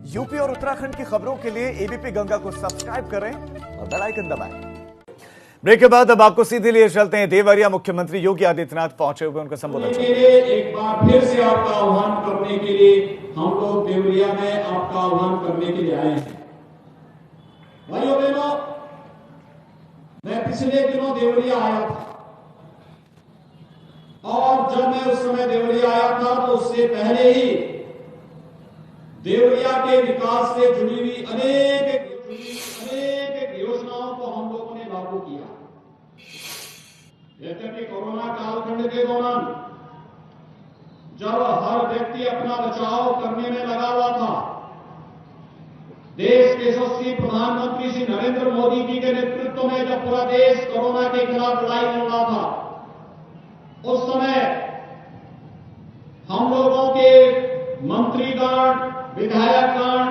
UP और उत्तराखंड की खबरों के लिए एबीपी गंगा को सब्सक्राइब करें और बेल आइकन दबाएं। ब्रेक के बाद अब आपको सीधे लिए चलते हैं देवरिया। मुख्यमंत्री योगी आदित्यनाथ पहुंचे हुए, उनका संबोधन के लिए एक बार फिर से आपका आह्वान करने के लिए हम लोग देवरिया में आपका आह्वान करने के लिए आए हैं। भाइयों बहनों, मैं पिछले दिनों देवरिया आया था और जब मैं उस समय देवरिया आया था तो उससे पहले ही देवरिया के विकास से जुड़ी हुई अनेक योजनाओं को हम लोगों ने लागू किया। जैसे कि कोरोना कालखंड के दौरान जब हर व्यक्ति अपना बचाव करने में लगा हुआ था, देश के यशस्वी प्रधानमंत्री श्री नरेंद्र मोदी जी के नेतृत्व में जब पूरा देश कोरोना के खिलाफ लड़ाई लड़ रहा था, उस समय हम लोगों के मंत्रीगण, विधायकगण,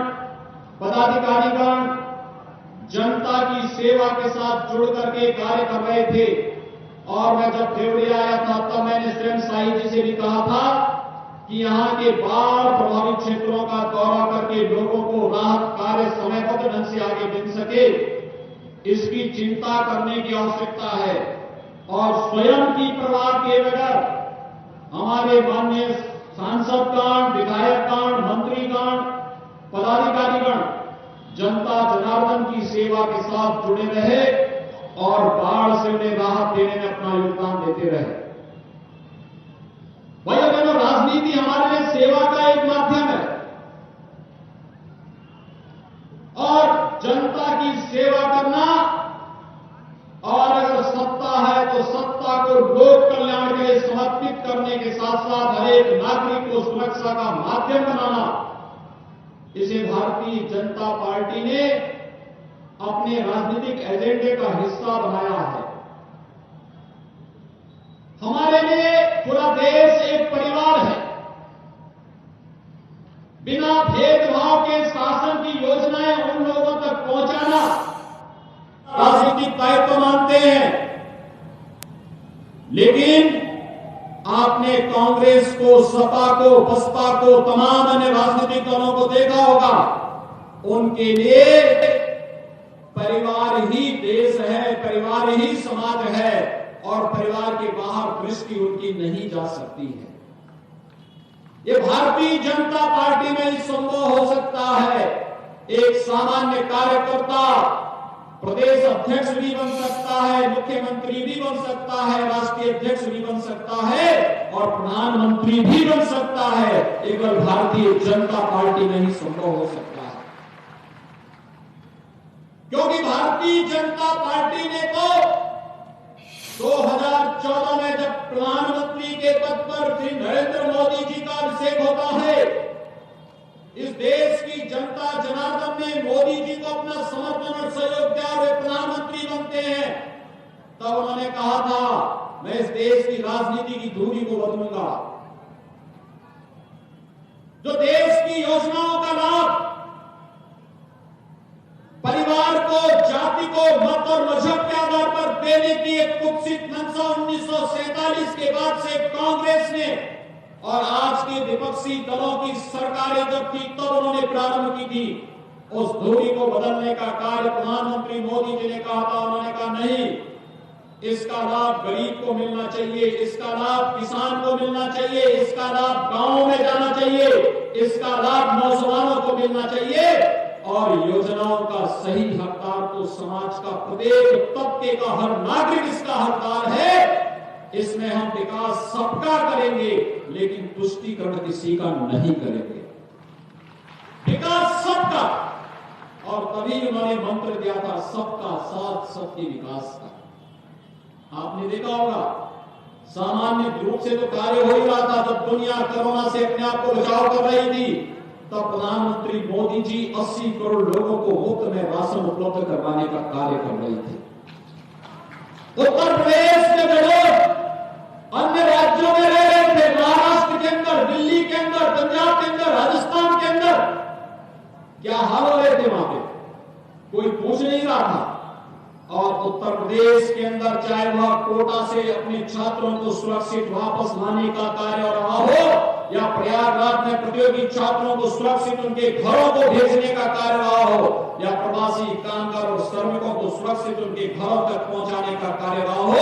पदाधिकारीगण जनता की सेवा के साथ जुड़ करके कार्य कर रहे थे। और मैं जब देवरिया आया था तब मैंने स्वयं साई जी से भी कहा था कि यहां के बाढ़ प्रभावित क्षेत्रों का दौरा करके लोगों को राहत कार्य समयबद्ध ढंग से आगे मिल सके, इसकी चिंता करने की आवश्यकता है। और स्वयं की परवाह किए बगैर हमारे माननीय सांसदगण, विधायकगण, मंत्रीगण, पदाधिकारीगण जनता जनार्दन की सेवा के साथ जुड़े रहे और बाढ़ से उन्हें राहत देने में अपना योगदान देते रहे। भाइयों बहनों, राजनीति हमारे लिए सेवा का एक माध्यम है और जनता की सेवा करना, और अगर सत्ता है तो सत्ता को लोक कल्याण के लिए समर्पित करने के साथ साथ हर एक नागरिक को सुरक्षा का माध्यम बनाना, इसे भारतीय जनता पार्टी ने अपने राजनीतिक एजेंडे का हिस्सा बनाया है। हमारे लिए पूरा देश एक परिवार है। बिना भेदभाव के शासन की योजनाएं उन लोगों तक पहुंचाना राजनीतिक दायित्व मानते हैं। लेकिन आपने कांग्रेस को, सपा को, बसपा को, तमाम अन्य राजनीतिक दलों को देखा होगा, उनके लिए परिवार ही देश है, परिवार ही समाज है और परिवार के बाहर दृष्टि उनकी नहीं जा सकती है। ये भारतीय जनता पार्टी में ही संभव हो सकता है। एक सामान्य कार्यकर्ता प्रदेश अध्यक्ष भी बन सकता है, मुख्यमंत्री भी बन सकता है, राष्ट्रीय अध्यक्ष भी बन सकता है और प्रधानमंत्री भी बन सकता है। केवल भारतीय जनता पार्टी में ही संभव हो सकता है, क्योंकि भारतीय जनता पार्टी ने तो 2014 में जब प्रधानमंत्री के पद पर श्री नरेंद्र मोदी जी का अभिषेक होता है, इस देश की जनता जनार्दन ने मोदी जी को अपना समर्थन और सहयोग दिया और वे प्रधानमंत्री बनते हैं। तब उन्होंने कहा था, मैं इस देश की राजनीति की धुरी को बदलूंगा। जो देश की योजनाओं का लाभ परिवार को, जाति को, मत और मजहब के आधार पर देने की एक कुत्सित मंशा 1947 के बाद से कांग्रेस ने और आज के विपक्षी दलों की सरकारें जब थी तब उन्होंने प्रारंभ की थी। उस धुरी को बदलने का कार्य प्रधानमंत्री मोदी जी ने कहा था। उन्होंने कहा नहीं, इसका लाभ गरीब को मिलना चाहिए, इसका लाभ किसान को मिलना चाहिए, इसका लाभ गांवों में जाना चाहिए, इसका लाभ नौजवानों को मिलना चाहिए और योजनाओं का सही हकदार तो समाज का प्रत्येक तबके का हर नागरिक इसका हकदार है। इसमें हम विकास सबका करेंगे लेकिन तुष्टीकरण किसी का नहीं करेंगे, विकास सबका। और तभी उन्होंने मंत्र दिया था सबका साथ सबके विकास का। आपने देखा होगा, सामान्य रूप से तो कार्य हो ही रहा था। जब दुनिया कोरोना से अपने आप को बचाव कर रही थी तब प्रधानमंत्री मोदी जी 80 करोड़ लोगों को मुफ्त में राशन उपलब्ध करवाने का कार्य कर रहे थे। उत्तर प्रदेश के लोग अन्य राज्यों में रह रहे थे, महाराष्ट्र के अंदर, दिल्ली के अंदर, पंजाब के अंदर, राजस्थान के अंदर। क्या हाल हो रहे थे वहां पे, कोई पूछ नहीं रहा था। और उत्तर प्रदेश के अंदर चाहे वह कोटा से अपने छात्रों को सुरक्षित वापस लाने का कार्य हो रहा हो या प्रयागराज में प्रतियोगी छात्रों को सुरक्षित उनके घरों को भेजने का कार्य रहा हो, या प्रवासी कामगार और श्रमिकों को सुरक्षित उनके घरों तक पहुंचाने का कार्य रहा हो,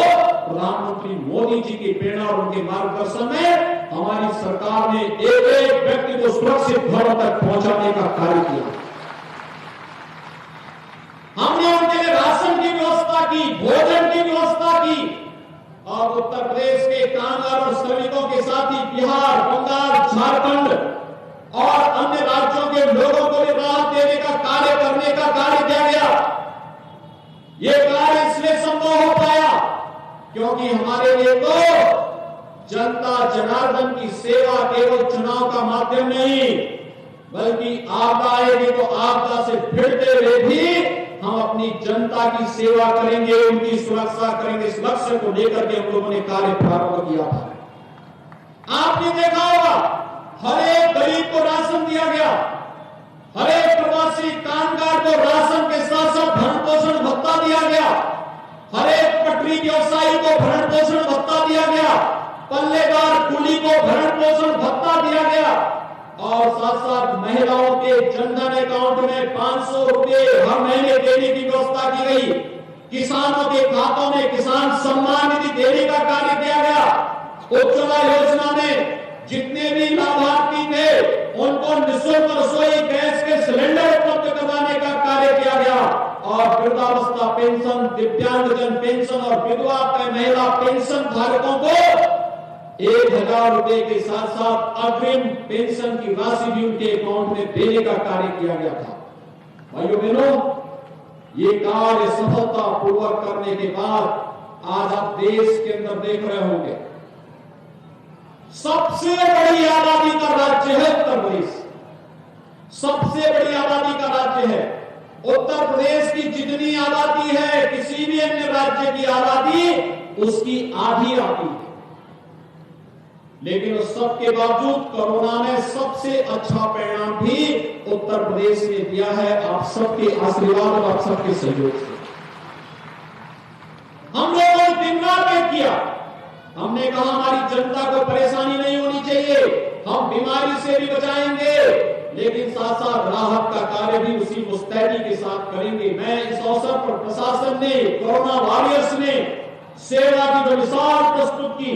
प्रधानमंत्री मोदी जी की प्रेरणा और उनके मार्गदर्शन में हमारी सरकार ने एक एक व्यक्ति को सुरक्षित घरों तक पहुंचाने का कार्य किया। हमने उनके लिए राशन की व्यवस्था की, भोजन की व्यवस्था की, और उत्तर प्रदेश के कामगार और श्रमिकों के साथ ही बिहार, बंगाल, झारखंड और अन्य राज्यों के लोगों को भी राहत देने का कार्य करने का कार्य किया गया। यह कार्य इसलिए संभव हो पाया क्योंकि हमारे लिए तो जनता जनार्दन की सेवा केवल चुनाव का माध्यम नहीं, बल्कि आपदा आएगी तो आपदा से भिड़ते हुए भी हम अपनी जनता की सेवा करेंगे, उनकी सुरक्षा करेंगे। इस लक्ष्य को लेकर के हम लोगों ने कार्य प्रारंभ किया था। आपने देखा होगा हर एक गरीब को राशन दिया गया, हर एक प्रवासी कामगार को राशन के साथ साथ भरण पोषण भत्ता दिया गया, हर एक पटरी व्यवसायी को भरण पोषण भत्ता दिया गया, पल्लेदार कुली को भरण पोषण भत्ता दिया गया, और साथ साथ महिलाओं के जनधन अकाउंट में 500 रुपए हर महीने देने की व्यवस्था की गई। किसानों के खातों में किसान सम्मान निधि देने का कार्य किया गया। उज्ज्वला योजना में जितने भी लाभार्थी थे उनको निःशुल्क रसोई गैस के सिलेंडर उपलब्ध करवाने का कार्य किया गया, और वृद्धावस्था पेंशन, दिव्यांगजन पेंशन और विधवा महिला पेंशन धारकों को 1000 रुपए के साथ साथ अग्रिम पेंशन की राशि भी उनके अकाउंट में देने का कार्य किया गया था। भाइयों बहनों, ये कार्य सफलता पूर्वक करने के बाद आज आप देश के अंदर देख रहे होंगे सबसे बड़ी आबादी का राज्य है उत्तर प्रदेश। सबसे बड़ी आबादी का राज्य है उत्तर प्रदेश की। जितनी आबादी है किसी भी अन्य राज्य की आबादी उसकी आधी आती है, लेकिन उस सब के बावजूद कोरोना में सबसे अच्छा परिणाम भी उत्तर प्रदेश ने दिया है, आप सबके आशीर्वाद और आप सबके सहयोग से। हम लोगों ने दिन रात एक किया, हमने कहा हमारी जनता को परेशानी नहीं होनी चाहिए, हम बीमारी से भी बचाएंगे, लेकिन साथ साथ राहत का कार्य भी उसी मुस्तैदी के साथ करेंगे। मैं इस अवसर पर प्रशासन ने, कोरोना वॉरियर्स ने सेवा की जो मिसाल प्रस्तुत की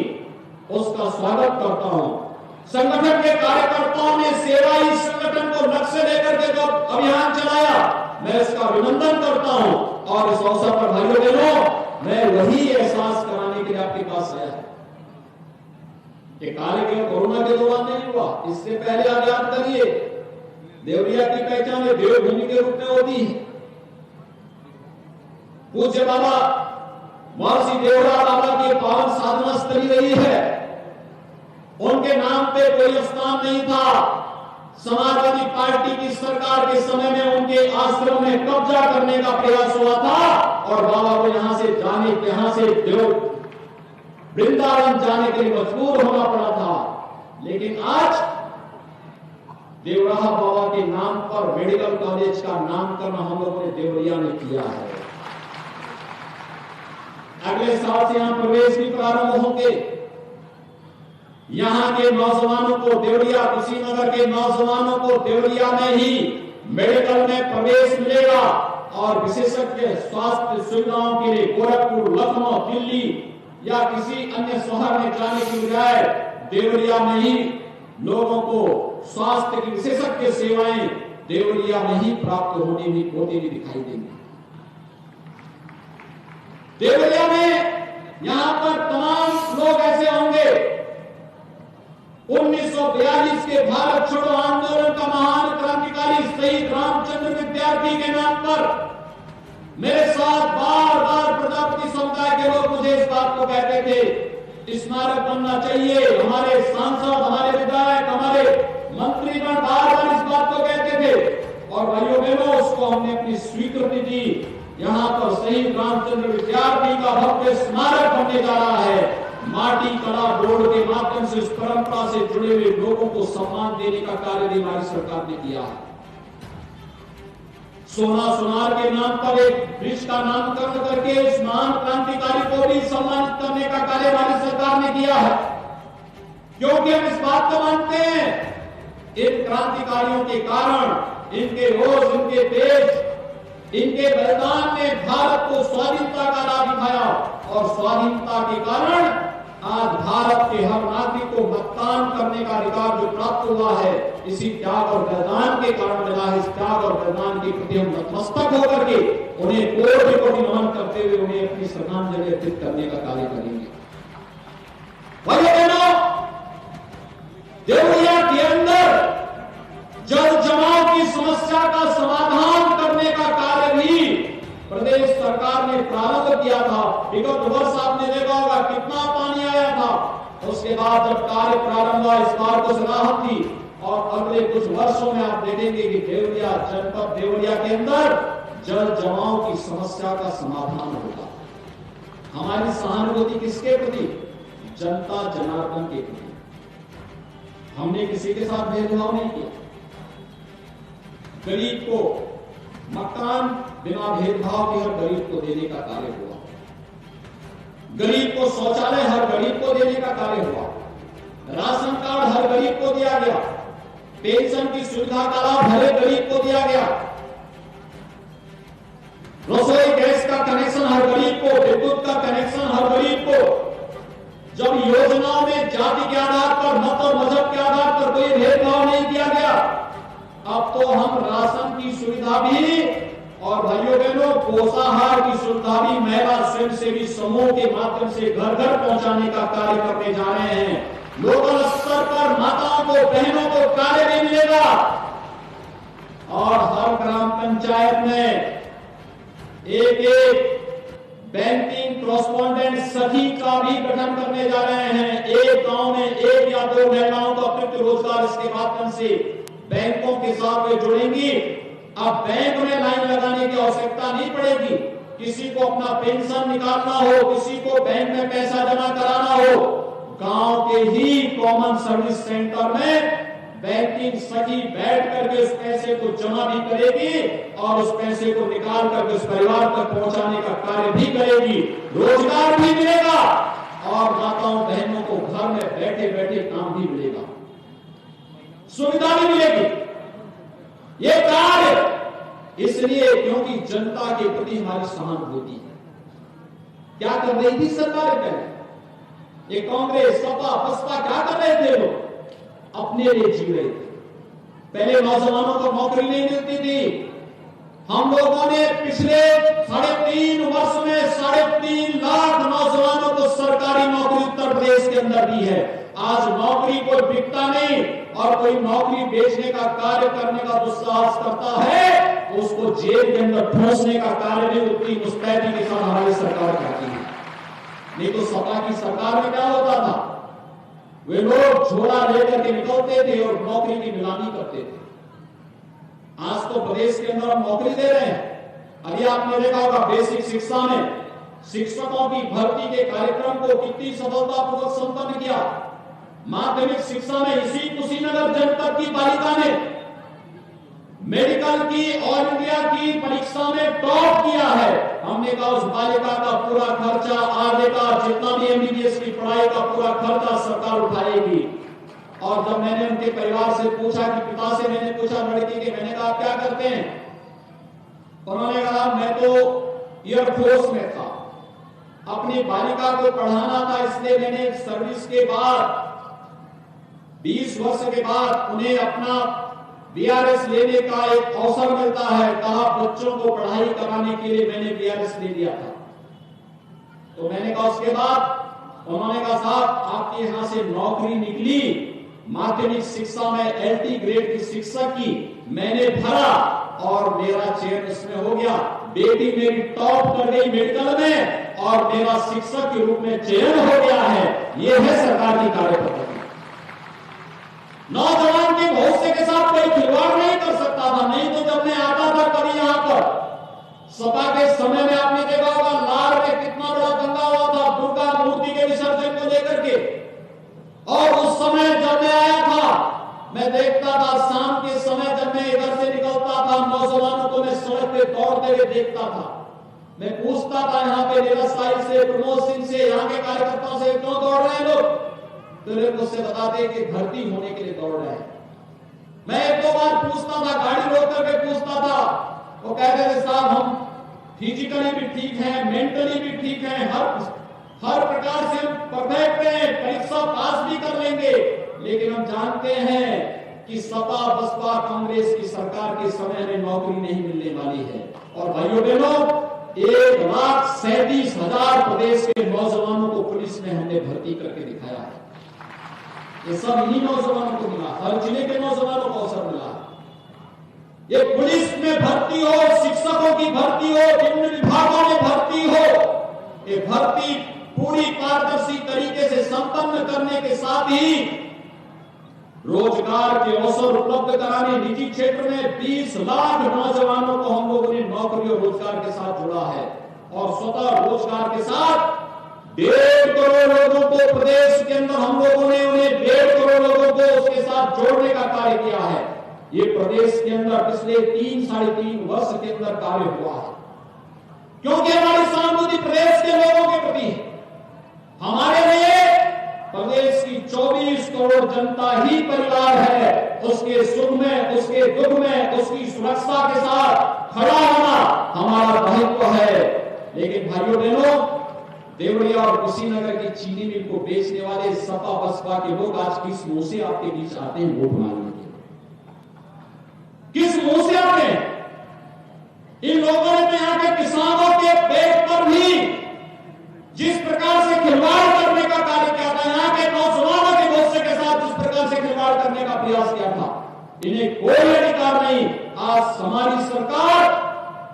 उसका स्वागत करता हूं। संगठन के कार्यकर्ताओं ने सेवा ही संगठन को लक्ष्य लेकर के जो अभियान चलाया, मैं इसका अभिनंदन करता हूं। और इस अवसर पर भाइयों बहनों, मैं वही एहसास कराने के लिए आपके पास आया है। ये कार्य केवल कोरोना के दौरान नहीं हुआ, इससे पहले आप याद करिए देवरिया की पहचान देवभूमि के रूप में होती है। पूज्य बाबा महर्षि देवरा बाबा की पावन साधना स्थली रही है, उनके नाम पे कोई स्थान नहीं था। समाजवादी पार्टी की सरकार के समय में उनके आश्रम में कब्जा करने का प्रयास हुआ था और बाबा को यहां से देव वृंदावन जाने के लिए मजबूर होना पड़ा था। लेकिन आज देवराहा बाबा के नाम पर मेडिकल कॉलेज का नामकरण हम लोगों ने देवरिया में किया है। अगले साल से यहां प्रवेश भी प्रारंभ होंगे। यहां के नौजवानों को देवरिया, कुशीनगर के नौजवानों को देवरिया में ही मेडिकल में प्रवेश मिलेगा और विशेषज्ञ स्वास्थ्य सुविधाओं के लिए गोरखपुर, लखनऊ, दिल्ली या किसी अन्य शहर में जाने की बजाय देवरिया में ही लोगों को स्वास्थ्य की विशेषज्ञ सेवाएं देवरिया में ही प्राप्त होती भी दिखाई देंगी। देवरिया में यहां पर तमाम लोग ऐसे होंगे 1942 के भारत छोड़ो आंदोलन का महान क्रांतिकारी शहीद रामचंद्र विद्यार्थी के नाम पर मेरे साथ बार बार प्रजापति समुदाय के लोग मुझे इस बात को कहते थे स्मारक बनना चाहिए। हमारे सांसद, हमारे विधायक, हमारे मंत्रीगण बार बार इस बात को कहते थे और भाइयों बहनों उसको हमने अपनी स्वीकृति दी। यहां पर शहीद रामचंद्र विद्यार्थी का भव्य स्मारक बनने जा रहा है। माटी कला बोर्ड के माध्यम से इस परंपरा से जुड़े हुए लोगों को सम्मान देने का कार्य भी हमारी सरकार ने किया है। सोना सुनार के नाम पर एक ब्रिज का नामकरण करके इस महान क्रांतिकारी को भी सम्मानित करने का कार्य हमारी सरकार ने किया है। क्योंकि हम इस बात को मानते हैं, इन क्रांतिकारियों के कारण, इनके रोज, इनके देश, इनके बलिदान ने भारत को स्वाधीनता का राह दिखाया और स्वाधीनता के कारण आज भारत के हर नागरिक को मतदान करने का अधिकार जो प्राप्त हुआ है, इसी त्याग और बलिदान के कारण मिला है। इस त्याग और बलिदान के प्रति हम नतमस्तक होकर के उन्हें कोटि कोटि नमन करते हुए उन्हें अपनी श्रद्धांजलि अर्पित करने का कार्य करेंगे। भाइयों बहनों, देवरिया के अंदर जल जमाव की समस्या का समाधान करने का कार्य भी प्रदेश सरकार ने प्रारंभ किया था। विगत वर्ष आपने देखा होगा कितना पानी आया था। उसके बाद जब कार्य प्रारंभ हुआ, इस बार कुछ राहत थी और अगले कुछ वर्षों में आप देखेंगे कि देवरिया जनपद देवरिया के अंदर जल जमाव की समस्या का समाधान होगा। हमारी सहानुभूति किसके प्रति? जनता जनार्दन के प्रति। हमने किसी के साथ भेदभाव नहीं किया। गरीब को मकान बिना भेदभाव के हर गरीब को देने का कार्य हुआ। गरीब को शौचालय हर गरीब को देने का कार्य हुआ। राशन कार्ड हर गरीब को दिया गया। पेंशन की सुविधा का लाभ हर एक गरीब को दिया गया। रसोई गैस का कनेक्शन हर गरीब को, विद्युत का कनेक्शन हर गरीब को। जब योजनाओं में जाति के आधार पर, मत और मजहब के आधार पर कोई भेदभाव नहीं किया गया, अब तो हम राशन की सुविधा भी और भाइयों बहनों पोषाहार की सुविधा भी महिला स्वयंसेवी समूह के माध्यम से घर घर पहुंचाने का कार्य करने जा रहे हैं। लोकल स्तर पर माताओं को, बहनों को कार्य भी मिलेगा और हर ग्राम पंचायत में एक बैंकिंग कॉरेस्पॉन्डेंट सखी का भी गठन करने जा रहे हैं। एक गांव में एक या दो महिलाओं का अतिरिक्त रोजगार इसके माध्यम से बैंकों के साथ वे जुड़ेंगी। अब बैंक में लाइन लगाने की आवश्यकता नहीं पड़ेगी। किसी को अपना पेंशन निकालना हो, किसी को बैंक में पैसा जमा कराना हो, गांव के ही कॉमन सर्विस सेंटर में बैंकिंग सखी बैठ करके उस पैसे को जमा भी करेगी और उस पैसे को निकाल करके उस परिवार तक पहुंचाने का कार्य भी करेगी। रोजगार भी मिलेगा और माताओं बहनों को घर में बैठे बैठे काम भी मिलेगा, सुविधा भी मिलेगी। ये कार्य इसलिए क्योंकि जनता के प्रति हमारी सहानुभूति है। क्या कर रही थी सरकार पहले? ये कांग्रेस, सपा, बसपा क्या कर रहे थे? लोग अपने लिए जी रहे थे। पहले नौजवानों को नौकरी नहीं मिलती थी। हम लोगों ने पिछले 3.5 वर्ष में 3.5 लाख नौजवानों को सरकारी नौकरी उत्तर प्रदेश के अंदर दी है। आज नौकरी कोई बिकता नहीं और कोई नौकरी बेचने का कार्य करने का दुस्साहस करता है, उसको जेल के अंदर ठूंसने का कार्य भी उतनी मुस्तैदी के साथ हमारी सरकार करती है। नहीं तो सपा की सरकार में क्या होता था? वे लोग झोला लेकर के निकलते थे और नौकरी की नीलामी करते थे। आज तो प्रदेश के अंदर हम नौकरी दे रहे हैं। अभी आपने देखा होगा बेसिक शिक्षा में शिक्षकों की भर्ती के कार्यक्रम को कितनी सफलतापूर्वक संपन्न किया। माध्यमिक शिक्षा में इसी कुशीनगर जनपद की बालिका ने मेडिकल की ऑल इंडिया की परीक्षा में टॉप किया है। हमने कहा उस बालिका का पूरा खर्चा, आगे का जितना भी एमबीबीएस की पढ़ाई का पूरा खर्चा सरकार उठाएगी। और जब मैंने उनके परिवार से पूछा कि पिता से मैंने पूछा लड़की के, मैंने कहा क्या करते हैं? उन्होंने कहा मैं तो एयरफोर्स में था, अपनी बालिका को पढ़ाना था, इसलिए मैंने सर्विस के बाद 20 वर्ष के बाद उन्हें अपना बीआरएस लेने का एक अवसर मिलता है। कहा बच्चों को पढ़ाई कराने के लिए मैंने बीआरएस ले लिया था। तो मैंने कहा उसके बाद उन्होंने कहा साहब आपके यहां से नौकरी निकली माध्यमिक शिक्षा में एलटी ग्रेड की शिक्षक की, मैंने भरा और मेरा चयन इसमें हो गया। बेटी मेरी टॉप कर गई मेडिकल में और मेरा शिक्षक के रूप में चयन हो गया है। यह है सरकार की कार्यपद्धति। नौजवान के भविष्य के साथ कोई खिलवाड़ नहीं कर सकता था। नहीं तो जब मैं आता था कभी यहां पर सपा के समय में आपने देखा होगा लार में कितना बड़ा दंगा हुआ था दुर्गा मूर्ति के विसर्जन को लेकर के। और उस समय जब मैं आया था मैं देखता था शाम के समय जब मैं इधर से निकलता था नौजवानों को मैं सड़क पे दौड़ते हुए देखता था। मैं पूछता था यहाँ पे नीरज साहिल से, प्रमोद सिंह से, यहाँ के कार्यकर्ताओं से क्यों दौड़ रहे हैं लोग? तो लोग मुझसे बताते कि भर्ती होने के लिए दौड़ रहे हैं। मैं एक दो बार पूछता था, गाड़ी रोक करके पूछता था, वो कहते थे साहब हम फिजिकली भी ठीक हैं, मेंटली भी ठीक हैं, हर प्रकार से हम परफेक्ट हैं, परीक्षा पास भी कर लेंगे, लेकिन हम जानते हैं कि सपा बसपा कांग्रेस की सरकार के समय में नौकरी नहीं मिलने वाली है। और भाइयों बहनों, 1,37,000 प्रदेश के नौजवानों को पुलिस में हमने भर्ती करके दिखाया है। ये सब इन्हीं नौजवानों को मिला, हर जिले के नौजवानों को अवसर मिला। ये पुलिस में भर्ती हो, शिक्षकों की भर्ती हो, विभिन्न विभागों में भर्ती हो, ये भर्ती पूरी पारदर्शी तरीके से संपन्न करने के साथ ही रोजगार के अवसर उपलब्ध कराने, निजी क्षेत्र में 20 लाख नौजवानों को हम लोगों ने नौकरी और रोजगार के साथ जोड़ा है। और स्वतः रोजगार के साथ 1.5 करोड़ लोगों को प्रदेश के अंदर हम लोगों ने उन्हें 1.5 करोड़ लोगों को उसके साथ जोड़ने का कार्य किया है। ये प्रदेश के अंदर पिछले 3-3.5 वर्ष के अंदर कार्य हुआ है, क्योंकि हमारी सहानुभूति प्रदेश के लोगों के प्रति है। हमारे लिए प्रदेश की 24 करोड़ जनता ही परिवार है। उसके सुख में, उसके दुख में, उसकी सुरक्षा के साथ खड़ा होना हमारा दायित्व है। लेकिन भाइयों बहनों, देवरिया और कुशीनगर की चीनी मिल को बेचने वाले सपा बसपा के लोग आज किस मुंह से आपके बीच आते हैं वोट मांगने के? किस मुंह से आते हैं? इन लोगों ने तो यहां के किसानों के पेट पर भी जिस प्रकार से खिलवाड़ करने का कार्य किया था, यहां के नौजवानों के भविष्य के साथ जिस प्रकार से खिलवाड़ करने का प्रयास किया था, इन्हें कोई अधिकार नहीं। आज हमारी सरकार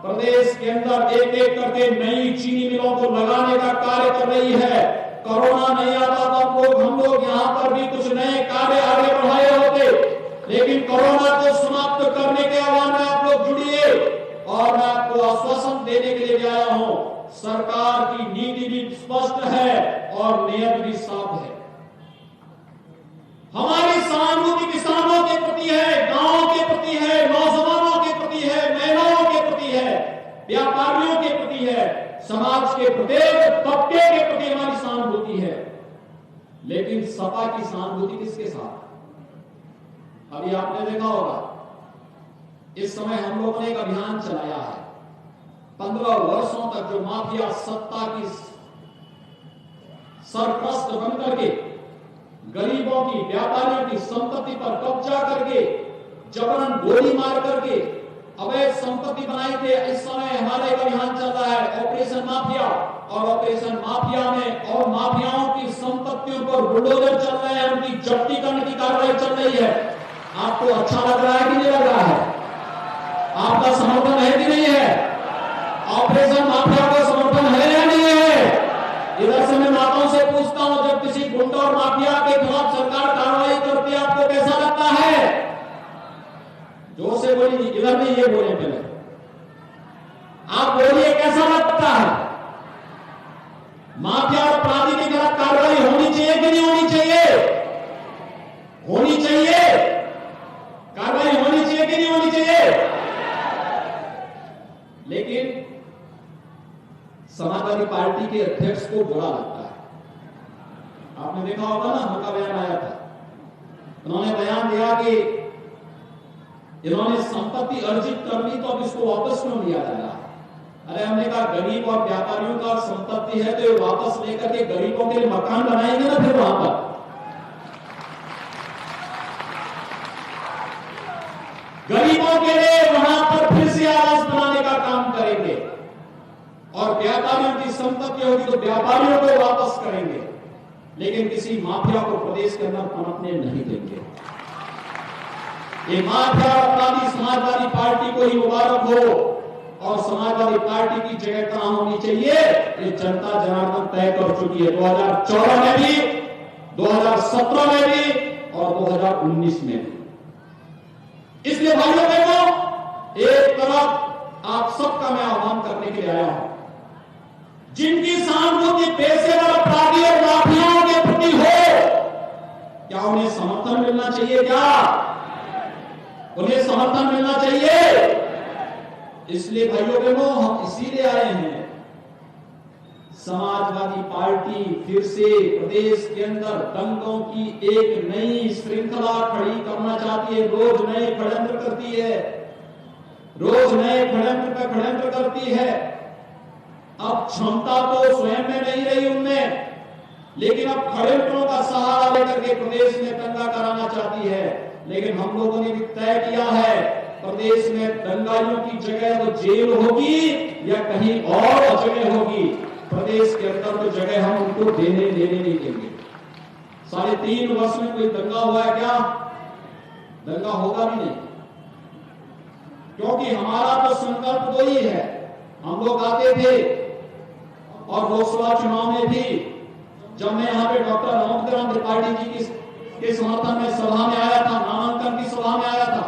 प्रदेश के अंदर एक एक करके नई चीनी मिलों को लगाने का कार्य कर रही है। कोरोना नहीं आता तो हम लोग यहां पर भी कुछ नए कार्य आगे बढ़ाए होते, लेकिन कोरोना को समाप्त करने के आह्वान में आप लोग जुड़िए। और मैं आपको आश्वासन देने के लिए भी आया हूं, सरकार की नीति भी स्पष्ट है और नियत भी साफ है। हमारी सहानुभूति किसानों के प्रति है, गांवों के प्रति है, नौजवानों के प्रति है, महिलाओं के प्रति है, व्यापारियों के प्रति है, समाज के प्रत्येक तबके के प्रति हमारी सहानुभूति है। लेकिन सपा की सहानुभूति किसके साथ? अभी आपने देखा होगा, इस समय हम लोगों ने एक अभियान चलाया है। 15 वर्षों तक जो माफिया सत्ता की सरपरस्त बनकर के गरीबों की, व्यापारियों की संपत्ति पर कब्जा करके, जबरन गोली मार करके अवैध संपत्ति बनाई थे, इस समय हमारा एक अभियान चल रहा है ऑपरेशन माफिया। और ऑपरेशन माफिया में और माफियाओं की संपत्तियों पर बुलडोजर चल रहे हैं, उनकी जब्ती करने की कार्रवाई चल रही है। आपको अच्छा लग रहा है कि नहीं लग रहा है? आपका समर्थन है कि नहीं है? ऑपरेशन माफिया को समर्थन है या नहीं है? इधर से मैं माताओं से पूछता हूं, जब किसी गुंडा और माफिया के खिलाफ सरकार कार्रवाई करती है, आपको कैसा लगता है? जोर से बोलिए, इधर नहीं, ये बोले पहले आप बोलिए, कैसा लगता है? माफिया और अपराधी के खिलाफ कार्रवाई होनी चाहिए कि नहीं होनी चाहिए? होनी चाहिए। कार्रवाई होनी चाहिए कि नहीं होनी चाहिए? लेकिन समाजवादी पार्टी के अध्यक्ष को बुरा लगता है। आपने देखा होगा ना, उनका बयान आया था, उन्होंने बयान दिया कि इन्होंने संपत्ति अर्जित कर ली तो अब इसको वापस क्यों लिया जा रहा है? अरे हमने कहा गरीब और व्यापारियों का संपत्ति है तो ये वापस लेकर के गरीबों के लिए मकान बनाएंगे ना, फिर वहां पर गरीबों के लिए वहां पर फिर से आवास बनाने का काम करेंगे। और व्यापारियों की संपत्ति होगी तो व्यापारियों को वापस करेंगे, लेकिन किसी माफिया को प्रदेश के अंदर पनपने नहीं देंगे। ये माफिया अपराधी समाजवादी पार्टी को ही मुबारक हो, और समाजवादी पार्टी की जगह कहां होनी चाहिए ये जनता जनार्दन तय कर चुकी है। 2014 में भी, 2017 में भी और 2019 में भी। इसलिए भाइयों बहनों, एक तरफ आप सबका मैं आह्वान करने के लिए आया हूं, जिनकी सहानुभूति पेशेवर अपराधी और माफियाओं के प्रति हो, क्या उन्हें समर्थन मिलना चाहिए? क्या उन्हें समर्थन मिलना चाहिए? इसलिए भाइयों बहनों, हम इसीलिए आए हैं, समाजवादी पार्टी फिर से प्रदेश के अंदर दंगों की एक नई श्रृंखला खड़ी करना चाहती है। रोज नए षड्यंत्र करती है, रोज नए षड्यंत्र पे षड्यंत्र करती है। अब क्षमता तो स्वयं में नहीं रही उनमें, लेकिन अब षड्यंत्रों का सहारा लेकर के प्रदेश में दंगा कराना चाहती है। लेकिन हम लोगों ने भी तय किया है, प्रदेश में दंगाइयों की जगह वो जेल होगी या कहीं और जगह होगी, प्रदेश के अंदर तो जगह हम उनको देने नहीं देंगे। 3.5 वर्ष में कोई दंगा हुआ है क्या? दंगा होगा भी नहीं, क्योंकि हमारा तो संकल्प तो ही है। हम लोग आते थे और लोकसभा चुनाव में भी जब मैं यहाँ पे डॉक्टर राम त्रिपाठी जी के समर्थन में सभा में आया था, नामांकन की सभा में आया था,